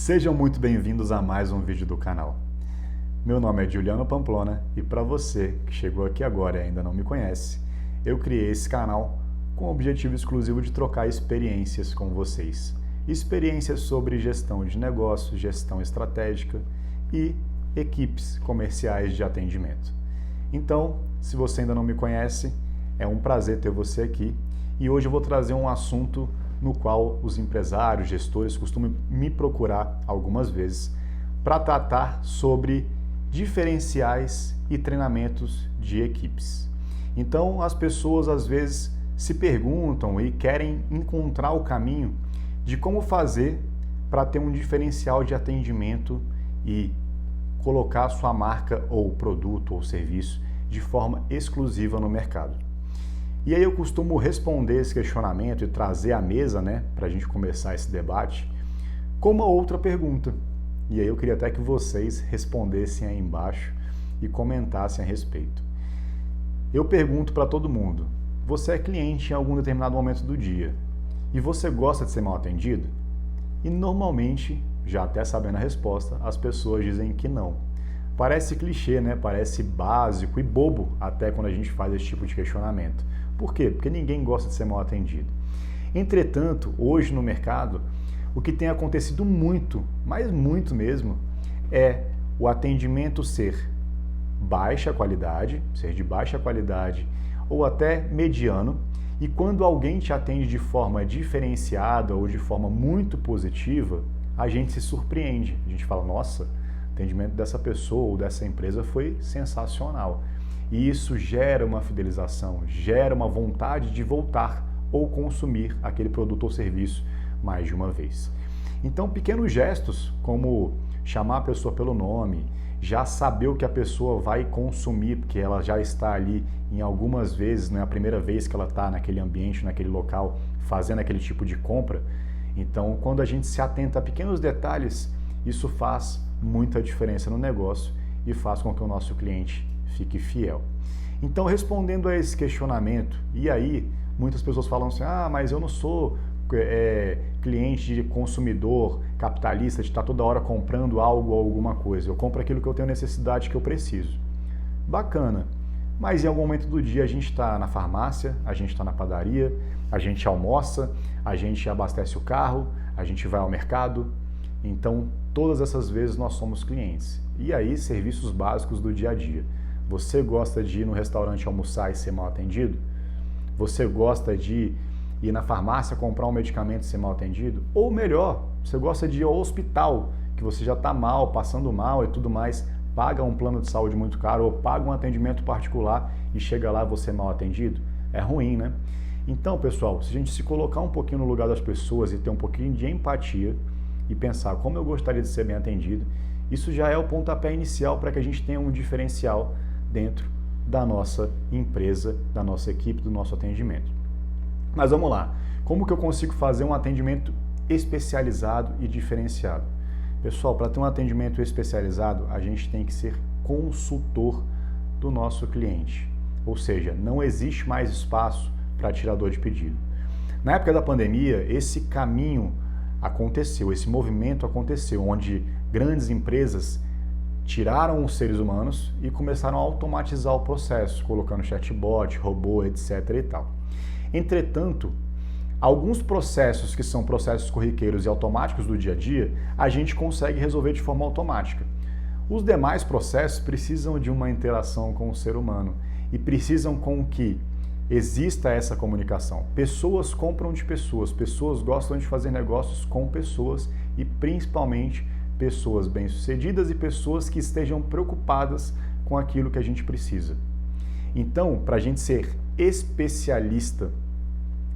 Sejam muito bem-vindos a mais um vídeo do canal. Meu nome é Juliano Pamplona e para você que chegou aqui agora e ainda não me conhece, eu criei esse canal com o objetivo exclusivo de trocar experiências com vocês. Experiências sobre gestão de negócios, gestão estratégica e equipes comerciais de atendimento. Então, se você ainda não me conhece, é um prazer ter você aqui e hoje eu vou trazer um assunto no qual os empresários, gestores costumam me procurar algumas vezes para tratar sobre diferenciais e treinamentos de equipes. Então, as pessoas às vezes se perguntam e querem encontrar o caminho de como fazer para ter um diferencial de atendimento e colocar sua marca ou produto ou serviço de forma exclusiva no mercado. E aí eu costumo responder esse questionamento e trazer à mesa, para a gente começar esse debate, com uma outra pergunta. E aí eu queria até que vocês respondessem aí embaixo e comentassem a respeito. Eu pergunto para todo mundo, você é cliente em algum determinado momento do dia e você gosta de ser mal atendido? E normalmente, já até sabendo a resposta, as pessoas dizem que não. Parece clichê, Parece básico e bobo até quando a gente faz esse tipo de questionamento. Por quê? Porque ninguém gosta de ser mal atendido. Entretanto, hoje no mercado, o que tem acontecido muito, mas muito mesmo, é o atendimento ser de baixa qualidade ou até mediano, e quando alguém te atende de forma diferenciada ou de forma muito positiva, a gente se surpreende. A gente fala, nossa, o atendimento dessa pessoa ou dessa empresa foi sensacional. E isso gera uma fidelização, gera uma vontade de voltar ou consumir aquele produto ou serviço mais de uma vez. Então, pequenos gestos, como chamar a pessoa pelo nome, já saber o que a pessoa vai consumir, porque ela já está ali em algumas vezes, não é a primeira vez que ela está naquele ambiente, naquele local, fazendo aquele tipo de compra. Então, quando a gente se atenta a pequenos detalhes, isso faz muita diferença no negócio e faz com que o nosso cliente fique fiel. Então, respondendo a esse questionamento, e aí muitas pessoas falam assim, mas eu não sou cliente de consumidor capitalista, de estar toda hora comprando algo ou alguma coisa. Eu compro aquilo que eu tenho necessidade, que eu preciso. Bacana, mas em algum momento do dia a gente está na farmácia, a gente está na padaria, a gente almoça, a gente abastece o carro, a gente vai ao mercado. Então, todas essas vezes nós somos clientes. E aí, serviços básicos do dia a dia. Você gosta de ir no restaurante almoçar e ser mal atendido? Você gosta de ir na farmácia comprar um medicamento e ser mal atendido? Ou melhor, você gosta de ir ao hospital, que você já está mal, passando mal e tudo mais, paga um plano de saúde muito caro ou paga um atendimento particular e chega lá você mal atendido? É ruim, né? Então, pessoal, se a gente se colocar um pouquinho no lugar das pessoas e ter um pouquinho de empatia e pensar como eu gostaria de ser bem atendido, isso já é o pontapé inicial para que a gente tenha um diferencial dentro da nossa empresa, da nossa equipe, do nosso atendimento. Mas vamos lá, como que eu consigo fazer um atendimento especializado e diferenciado? Pessoal, para ter um atendimento especializado, a gente tem que ser consultor do nosso cliente. Ou seja, não existe mais espaço para tirador de pedido. Na época da pandemia, esse caminho aconteceu, esse movimento aconteceu, onde grandes empresas tiraram os seres humanos e começaram a automatizar o processo, colocando chatbot, robô, etc. e tal. Entretanto, alguns processos que são processos corriqueiros e automáticos do dia a dia, a gente consegue resolver de forma automática. Os demais processos precisam de uma interação com o ser humano e precisam com que exista essa comunicação. Pessoas compram de pessoas, pessoas gostam de fazer negócios com pessoas e principalmente pessoas bem-sucedidas e pessoas que estejam preocupadas com aquilo que a gente precisa. Então, para a gente ser especialista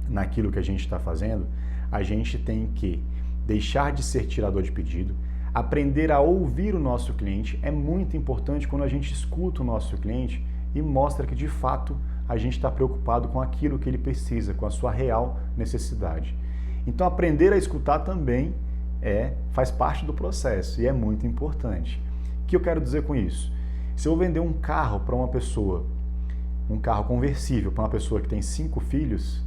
naquilo que a gente está fazendo, a gente tem que deixar de ser tirador de pedido, aprender a ouvir o nosso cliente. É muito importante quando a gente escuta o nosso cliente e mostra que, de fato, a gente está preocupado com aquilo que ele precisa, com a sua real necessidade. Então, aprender a escutar também faz parte do processo e é muito importante. O que eu quero dizer com isso? Se eu vender um carro para uma pessoa, um carro conversível para uma pessoa que tem 5 filhos,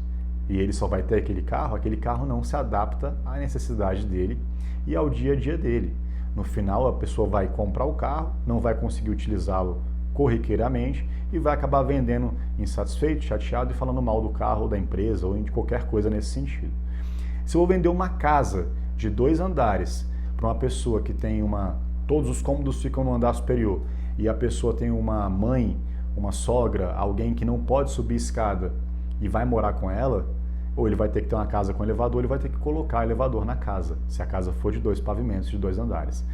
e ele só vai ter aquele carro não se adapta à necessidade dele e ao dia a dia dele. No final, a pessoa vai comprar o carro, não vai conseguir utilizá-lo corriqueiramente e vai acabar vendendo insatisfeito, chateado e falando mal do carro, ou da empresa ou de qualquer coisa nesse sentido. Se eu vou vender uma casa de 2 andares para uma pessoa que tem todos os cômodos ficam no andar superior e a pessoa tem uma mãe, uma sogra, alguém que não pode subir escada e vai morar com ela, ou ele vai ter que ter uma casa com elevador, ele vai ter que colocar elevador na casa, se a casa for de 2 pavimentos, de 2 andares.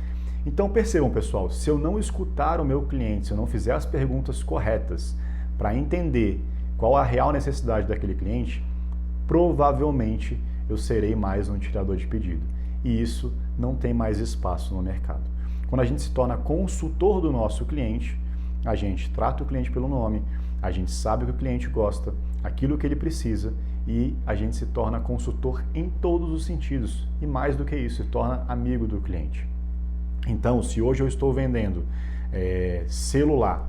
Então percebam, pessoal, se eu não escutar o meu cliente, se eu não fizer as perguntas corretas para entender qual a real necessidade daquele cliente, provavelmente eu serei mais um tirador de pedido. E isso não tem mais espaço no mercado. Quando a gente se torna consultor do nosso cliente, a gente trata o cliente pelo nome, a gente sabe o que o cliente gosta, aquilo que ele precisa e a gente se torna consultor em todos os sentidos. E mais do que isso, se torna amigo do cliente. Então, se hoje eu estou vendendo celular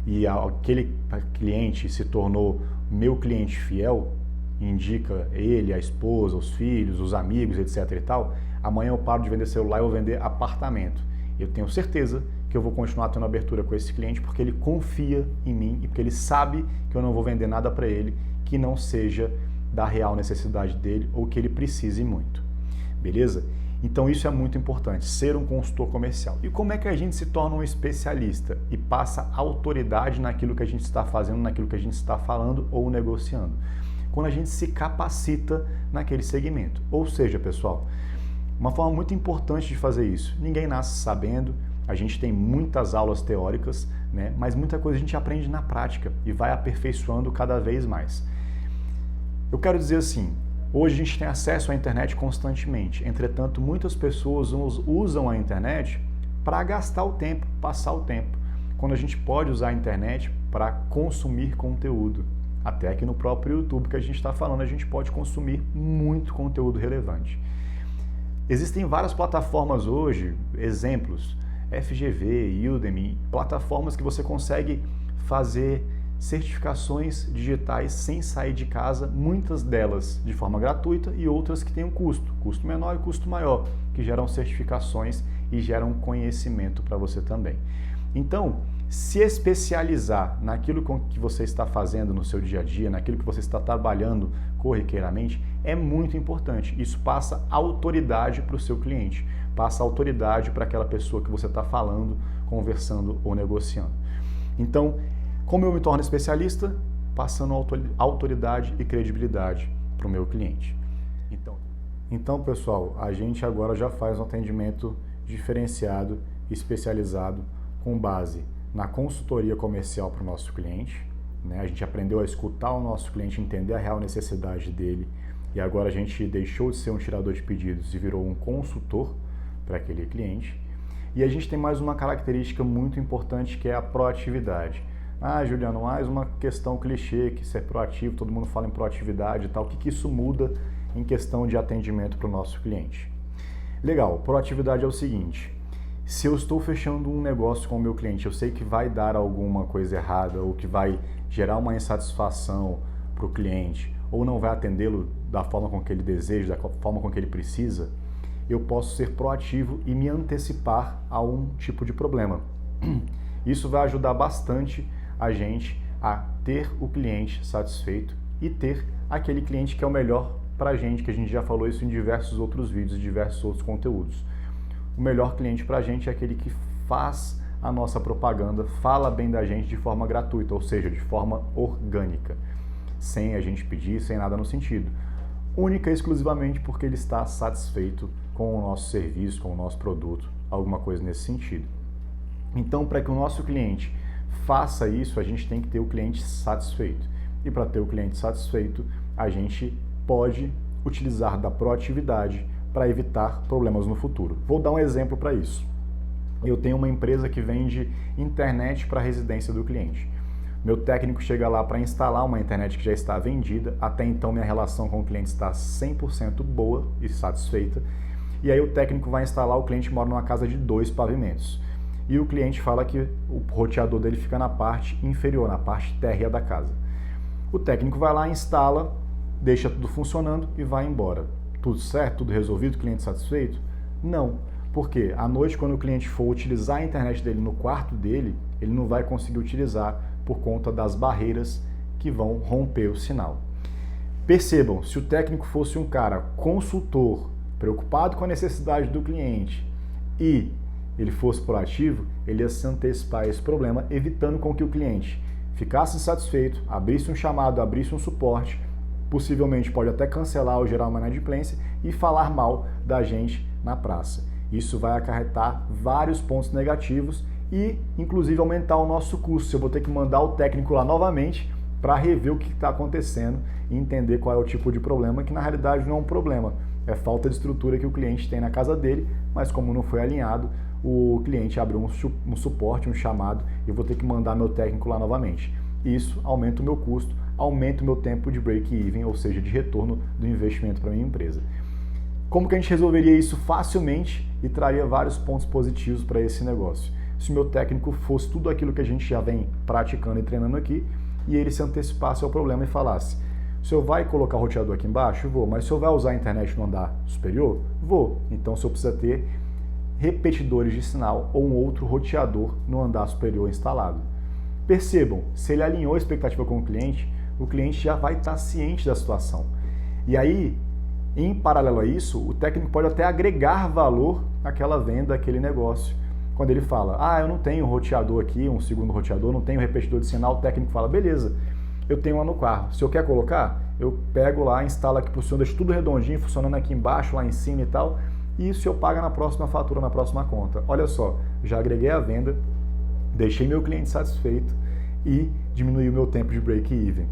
e aquele cliente se tornou meu cliente fiel, indica ele, a esposa, os filhos, os amigos, etc e tal, amanhã eu paro de vender celular e vou vender apartamento. Eu tenho certeza que eu vou continuar tendo abertura com esse cliente porque ele confia em mim e porque ele sabe que eu não vou vender nada para ele que não seja da real necessidade dele ou que ele precise muito. Beleza? Então isso é muito importante, ser um consultor comercial. E como é que a gente se torna um especialista e passa autoridade naquilo que a gente está fazendo, naquilo que a gente está falando ou negociando? Quando a gente se capacita naquele segmento. Ou seja, pessoal, uma forma muito importante de fazer isso, ninguém nasce sabendo, a gente tem muitas aulas teóricas, né? Mas muita coisa a gente aprende na prática e vai aperfeiçoando cada vez mais. Eu quero dizer assim, hoje a gente tem acesso à internet constantemente, entretanto muitas pessoas usam a internet para gastar o tempo, passar o tempo, quando a gente pode usar a internet para consumir conteúdo. Até aqui no próprio YouTube que a gente está falando, a gente pode consumir muito conteúdo relevante. Existem várias plataformas hoje, exemplos, FGV, Udemy, plataformas que você consegue fazer certificações digitais sem sair de casa, muitas delas de forma gratuita e outras que têm um custo menor e custo maior, que geram certificações e geram conhecimento para você também. Então, se especializar naquilo que você está fazendo no seu dia a dia, naquilo que você está trabalhando corriqueiramente, é muito importante. Isso passa autoridade para o seu cliente, passa autoridade para aquela pessoa que você está falando, conversando ou negociando. Então, como eu me torno especialista? Passando autoridade e credibilidade para o meu cliente. Então, pessoal, a gente agora já faz um atendimento diferenciado, especializado, com base na consultoria comercial para o nosso cliente, né? A gente aprendeu a escutar o nosso cliente, entender a real necessidade dele e agora a gente deixou de ser um tirador de pedidos e virou um consultor para aquele cliente. E a gente tem mais uma característica muito importante que é a proatividade. Ah, Juliano, mais uma questão clichê, que ser proativo, todo mundo fala em proatividade e tal. O que isso muda em questão de atendimento para o nosso cliente? Legal, proatividade é o seguinte, se eu estou fechando um negócio com o meu cliente, eu sei que vai dar alguma coisa errada ou que vai gerar uma insatisfação para o cliente ou não vai atendê-lo da forma com que ele deseja, da forma com que ele precisa, eu posso ser proativo e me antecipar a um tipo de problema. Isso vai ajudar bastante a gente a ter o cliente satisfeito e ter aquele cliente que é o melhor para a gente, que a gente já falou isso em diversos outros vídeos, diversos outros conteúdos. O melhor cliente para a gente é aquele que faz a nossa propaganda, fala bem da gente de forma gratuita, ou seja, de forma orgânica, sem a gente pedir, sem nada no sentido. Única e exclusivamente porque ele está satisfeito com o nosso serviço, com o nosso produto, alguma coisa nesse sentido. Então, para que o nosso cliente faça isso, a gente tem que ter o cliente satisfeito. E para ter o cliente satisfeito, a gente pode utilizar da proatividade para evitar problemas no futuro. Vou dar um exemplo para isso. Eu tenho uma empresa que vende internet para a residência do cliente. Meu técnico chega lá para instalar uma internet que já está vendida, até então minha relação com o cliente está 100% boa e satisfeita, e aí o técnico vai instalar, o cliente mora numa casa de 2 pavimentos. E o cliente fala que o roteador dele fica na parte inferior, na parte térrea da casa. O técnico vai lá, instala, deixa tudo funcionando e vai embora. Tudo certo? Tudo resolvido? Cliente satisfeito? Não. Porque à noite, quando o cliente for utilizar a internet dele no quarto dele, ele não vai conseguir utilizar por conta das barreiras que vão romper o sinal. Percebam, se o técnico fosse um cara consultor, preocupado com a necessidade do cliente e ele fosse proativo, ele ia se antecipar a esse problema, evitando com que o cliente ficasse insatisfeito, abrisse um chamado, abrisse um suporte, possivelmente pode até cancelar ou gerar uma inadimplência e falar mal da gente na praça. Isso vai acarretar vários pontos negativos e, inclusive, aumentar o nosso custo. Eu vou ter que mandar o técnico lá novamente para rever o que está acontecendo e entender qual é o tipo de problema, que na realidade não é um problema, é falta de estrutura que o cliente tem na casa dele, mas como não foi alinhado, o cliente abriu um suporte, um chamado, e eu vou ter que mandar meu técnico lá novamente. Isso aumenta o meu custo, aumenta o meu tempo de break-even, ou seja, de retorno do investimento para a minha empresa. Como que a gente resolveria isso facilmente e traria vários pontos positivos para esse negócio? Se o meu técnico fosse tudo aquilo que a gente já vem praticando e treinando aqui, e ele se antecipasse ao problema e falasse: o senhor vai colocar o roteador aqui embaixo? Vou. Mas o senhor vai usar a internet no andar superior? Vou. Então o senhor precisa ter repetidores de sinal ou um outro roteador no andar superior instalado. Percebam, se ele alinhou a expectativa com o cliente já vai estar ciente da situação. E aí, em paralelo a isso, o técnico pode até agregar valor àquela venda, àquele negócio. Quando ele fala: eu não tenho roteador aqui, um segundo roteador, não tenho repetidor de sinal, o técnico fala: beleza, eu tenho lá no carro. Se eu quer colocar, eu pego lá, instalo aqui pro senhor, deixo tudo redondinho, funcionando aqui embaixo, lá em cima e tal, e isso eu pago na próxima fatura, na próxima conta. Olha só, já agreguei a venda, deixei meu cliente satisfeito e diminui o meu tempo de break-even.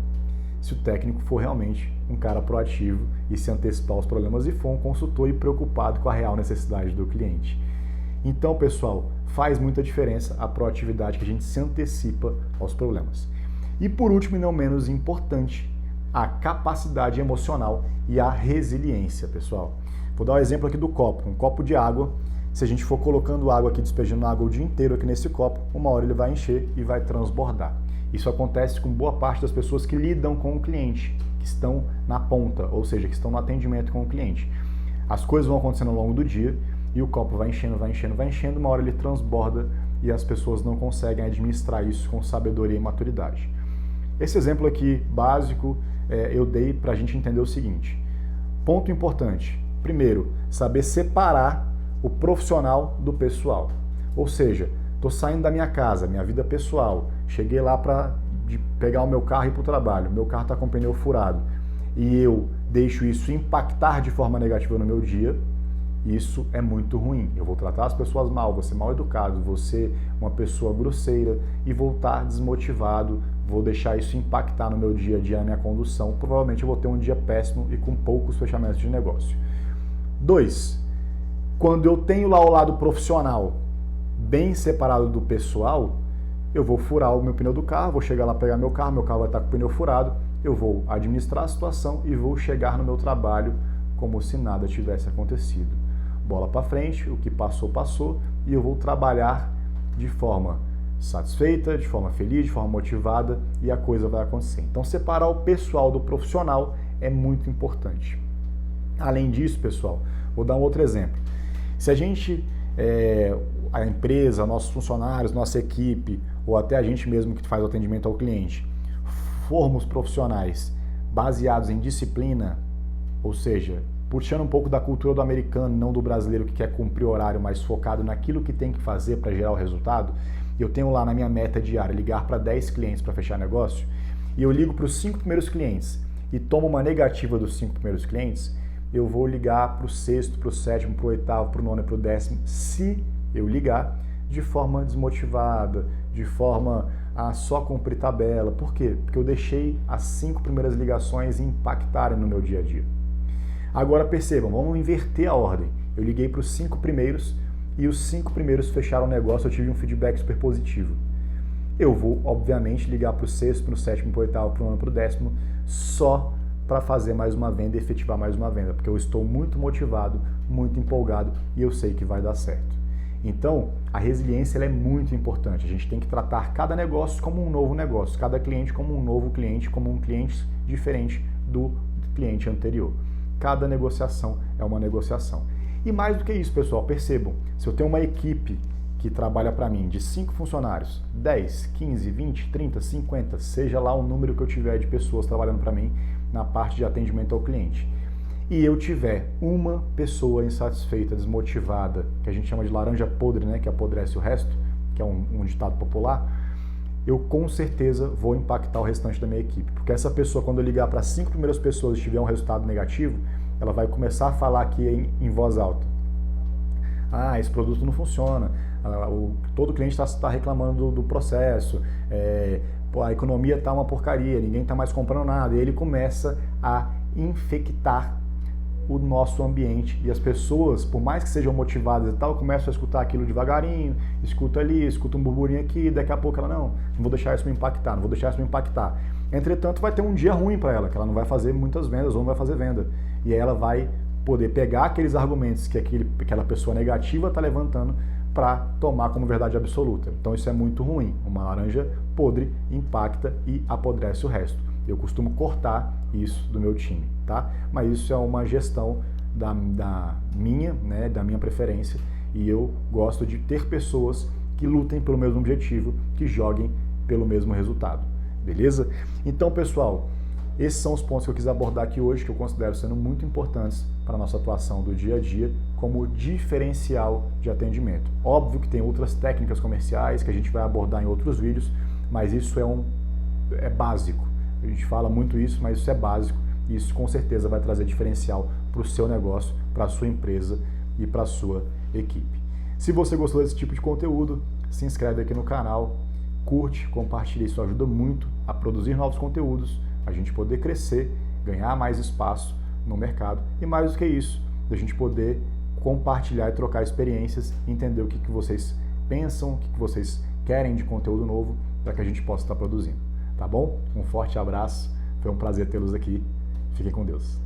Se o técnico for realmente um cara proativo e se antecipar aos problemas e for um consultor e preocupado com a real necessidade do cliente. Então, pessoal, faz muita diferença a proatividade, que a gente se antecipa aos problemas. E por último e não menos importante, a capacidade emocional e a resiliência, pessoal. Vou dar um exemplo aqui do copo, um copo de água. Se a gente for colocando água aqui, despejando água o dia inteiro aqui nesse copo, uma hora ele vai encher e vai transbordar. Isso acontece com boa parte das pessoas que lidam com o cliente, que estão na ponta, ou seja, que estão no atendimento com o cliente. As coisas vão acontecendo ao longo do dia e o copo vai enchendo, vai enchendo, vai enchendo, uma hora ele transborda e as pessoas não conseguem administrar isso com sabedoria e maturidade. Esse exemplo aqui, básico, eu dei para a gente entender o seguinte. Ponto importante. Primeiro, saber separar o profissional do pessoal. Ou seja, estou saindo da minha casa, minha vida pessoal, cheguei lá para pegar o meu carro e ir para o trabalho, meu carro está com o pneu furado e eu deixo isso impactar de forma negativa no meu dia, isso é muito ruim. Eu vou tratar as pessoas mal, vou ser mal educado, vou ser uma pessoa grosseira e vou estar desmotivado, vou deixar isso impactar no meu dia a dia, na minha condução. Provavelmente eu vou ter um dia péssimo e com poucos fechamentos de negócio. 2. Quando eu tenho lá o lado profissional bem separado do pessoal, eu vou furar o meu pneu do carro, vou chegar lá pegar meu carro vai estar com o pneu furado, eu vou administrar a situação e vou chegar no meu trabalho como se nada tivesse acontecido. Bola para frente, o que passou, passou, e eu vou trabalhar de forma satisfeita, de forma feliz, de forma motivada, e a coisa vai acontecer. Então, separar o pessoal do profissional é muito importante. Além disso, pessoal, vou dar um outro exemplo. Se a gente, a empresa, nossos funcionários, nossa equipe, ou até a gente mesmo que faz o atendimento ao cliente, formos profissionais baseados em disciplina, ou seja, puxando um pouco da cultura do americano, não do brasileiro que quer cumprir o horário, mas focado naquilo que tem que fazer para gerar o resultado, eu tenho lá na minha meta diária ligar para 10 clientes para fechar negócio, e eu ligo para os 5 primeiros clientes e tomo uma negativa dos 5 primeiros clientes, eu vou ligar para o 6º, para o 7º, para o 8º, para o 9º e para o 10º, se eu ligar de forma desmotivada, de forma a só cumprir tabela. Por quê? Porque eu deixei as 5 primeiras ligações impactarem no meu dia a dia. Agora percebam, vamos inverter a ordem. Eu liguei para os 5 primeiros e os 5 primeiros fecharam o negócio, eu tive um feedback super positivo. Eu vou, obviamente, ligar para o 6º, para o 7º, para o 8º, para o 9º, para o 10º, só para fazer mais uma venda e efetivar mais uma venda, porque eu estou muito motivado, muito empolgado e eu sei que vai dar certo. Então, a resiliência ela é muito importante. A gente tem que tratar cada negócio como um novo negócio, cada cliente como um novo cliente, como um cliente diferente do cliente anterior. Cada negociação é uma negociação. E mais do que isso, pessoal, percebam, se eu tenho uma equipe que trabalha para mim de 5 funcionários, 10, 15, 20, 30, 50, seja lá o número que eu tiver de pessoas trabalhando para mim na parte de atendimento ao cliente, e eu tiver uma pessoa insatisfeita, desmotivada, que a gente chama de laranja podre, né, que apodrece o resto, que é um ditado popular, eu com certeza vou impactar o restante da minha equipe. Porque essa pessoa, quando eu ligar para 5 primeiras pessoas e tiver um resultado negativo, ela vai começar a falar aqui em voz alta. Ah, esse produto não funciona, todo cliente está reclamando do processo, a economia está uma porcaria, ninguém está mais comprando nada. E ele começa a infectar o nosso ambiente, e as pessoas, por mais que sejam motivadas e tal, começam a escutar aquilo devagarinho, escuta ali, escuta um burburinho aqui, daqui a pouco ela, não vou deixar isso me impactar, não vou deixar isso me impactar. Entretanto, vai ter um dia ruim para ela, que ela não vai fazer muitas vendas ou não vai fazer venda, e aí ela vai poder pegar aqueles argumentos que aquela pessoa negativa está levantando para tomar como verdade absoluta. Então isso é muito ruim. Uma laranja podre impacta e apodrece o resto. Eu costumo cortar isso do meu time, tá? Mas isso é uma gestão da minha preferência, e eu gosto de ter pessoas que lutem pelo mesmo objetivo, que joguem pelo mesmo resultado, beleza? Então, pessoal, esses são os pontos que eu quis abordar aqui hoje, que eu considero sendo muito importantes para a nossa atuação do dia a dia como diferencial de atendimento. Óbvio que tem outras técnicas comerciais que a gente vai abordar em outros vídeos, mas isso é básico. A gente fala muito isso, mas isso é básico, e isso com certeza vai trazer diferencial para o seu negócio, para a sua empresa e para a sua equipe. Se você gostou desse tipo de conteúdo, se inscreve aqui no canal, curte, compartilha, isso ajuda muito a produzir novos conteúdos, a gente poder crescer, ganhar mais espaço no mercado, e mais do que isso, a gente poder compartilhar e trocar experiências, entender o que vocês pensam, o que vocês querem de conteúdo novo, para que a gente possa estar produzindo. Tá bom? Um forte abraço, foi um prazer tê-los aqui, fiquem com Deus.